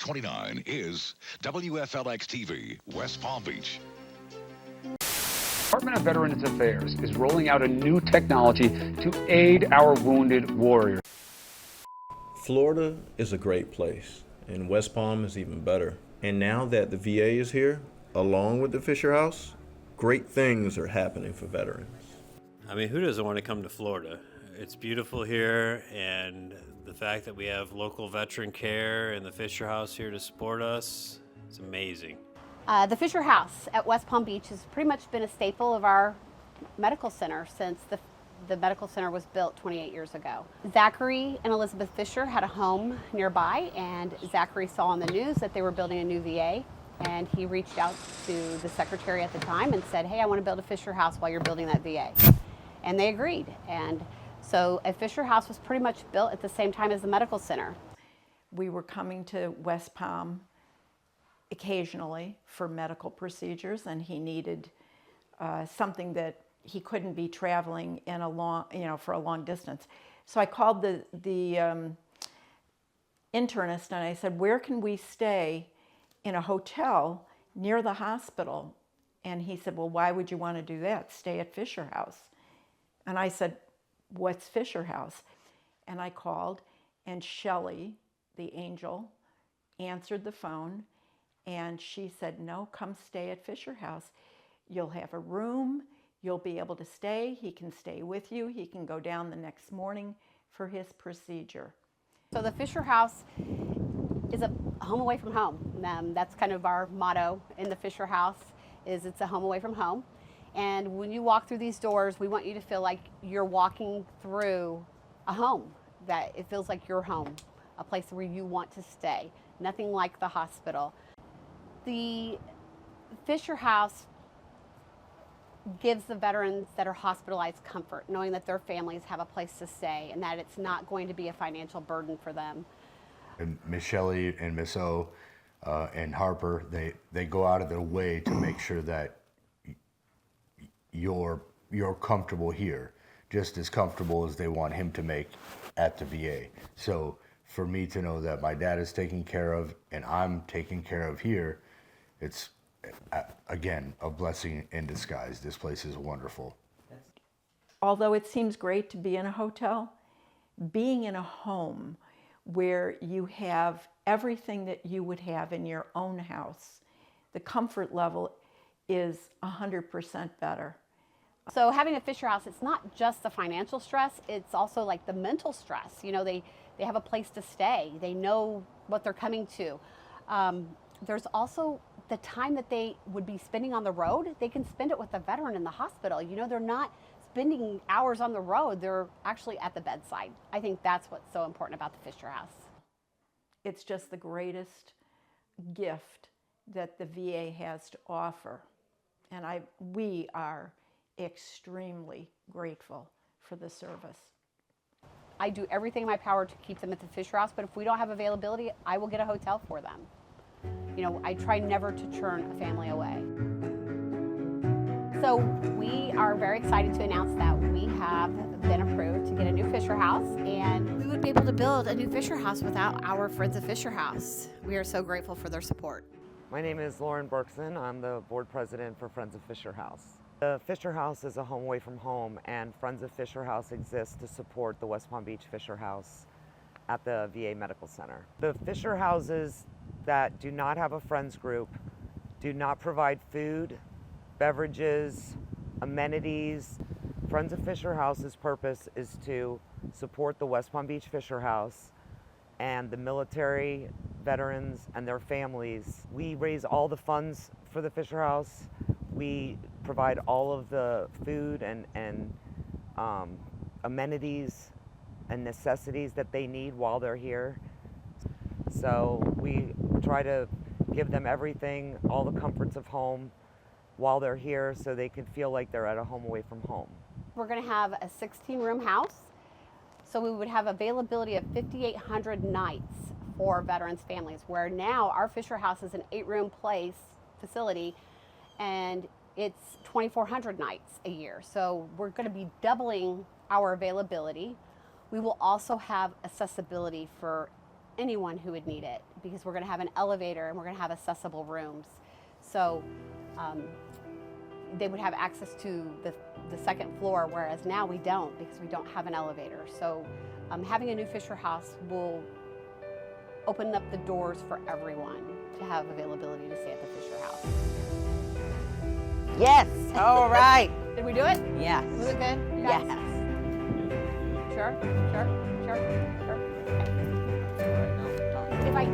29 is WFLX TV, West Palm Beach. Department of Veterans Affairs is rolling out a new technology to aid our wounded warriors. Florida is a great place, and West Palm is even better. And now that the VA is here, along with the Fisher House, great things are happening for veterans. I mean, who doesn't want to come to Florida? It's beautiful here, and the fact that we have local veteran care and the Fisher House here to support us, it's amazing. The Fisher House at West Palm Beach has pretty much been a staple of our medical center since the medical center was built 28 years ago. Zachary and Elizabeth Fisher had a home nearby, and Zachary saw on the news that they were building a new VA, and he reached out to the secretary at the time and said, hey, I want to build a Fisher House while you're building that VA. And they agreed. And so a Fisher House was pretty much built at the same time as the medical center. We were coming to West Palm occasionally for medical procedures, and he needed something that he couldn't be traveling in a long, for a long distance. So I called the internist and I said, where can we stay in a hotel near the hospital? And he said, well, why would you want to do that? Stay at Fisher House. And I said, what's Fisher House? And I called, and Shelley, the angel, answered the phone, and she said, no, come stay at Fisher House. You'll have a room, you'll be able to stay, he can stay with you, he can go down the next morning for his procedure. So the Fisher House is a home away from home. That's kind of our motto in the Fisher House, is it's a home away from home. And when you walk through these doors, we want you to feel like you're walking through a home, that it feels like your home, a place where you want to stay, nothing like the hospital. The Fisher House gives the veterans that are hospitalized comfort, knowing that their families have a place to stay and that it's not going to be a financial burden for them. And Miss Shelley and Miss O and Harper, they go out of their way to make sure that you're comfortable here, just as comfortable as they want him to make at the VA. So for me to know that my dad is taken care of and I'm taken care of here, it's, again, a blessing in disguise. This place is wonderful. Although it seems great to be in a hotel, being in a home where you have everything that you would have in your own house, the comfort level is 100% better. So having a Fisher House, it's not just the financial stress, it's also like the mental stress. You know, they have a place to stay. They know what they're coming to. There's also the time that they would be spending on the road, they can spend it with a veteran in the hospital. You know, they're not spending hours on the road, they're actually at the bedside. I think that's what's so important about the Fisher House. It's just the greatest gift that the VA has to offer. And we are extremely grateful for the service. I do everything in my power to keep them at the Fisher House, but if we don't have availability, I will get a hotel for them. You know, I try never to turn a family away. So we are very excited to announce that we have been approved to get a new Fisher House, and we would be able to build a new Fisher House without our friends at Fisher House. We are so grateful for their support. My name is Lauren Berkson. I'm the board president for Friends of Fisher House. The Fisher House is a home away from home, and Friends of Fisher House exists to support the West Palm Beach Fisher House at the VA Medical Center. The Fisher Houses that do not have a Friends group do not provide food, beverages, amenities. Friends of Fisher House's purpose is to support the West Palm Beach Fisher House and the military veterans and their families. We raise all the funds for the Fisher House. We provide all of the food and amenities and necessities that they need while they're here. So we try to give them everything, all the comforts of home while they're here, so they can feel like they're at a home away from home. We're going to have a 16-room house, so we would have availability of 5,800 nights for veterans' families, where now our Fisher House is an 8-room facility, and it's 2,400 nights a year. So we're going to be doubling our availability. We will also have accessibility for anyone who would need it, because we're going to have an elevator and we're going to have accessible rooms. So they would have access to the second floor, whereas now we don't, because we don't have an elevator. So having a new Fisher House will open up the doors for everyone to have availability to stay at the Fisher House. Yes. All right. Did we do it? Yes. Was it good? You guys? Yes. Sure? Okay. If I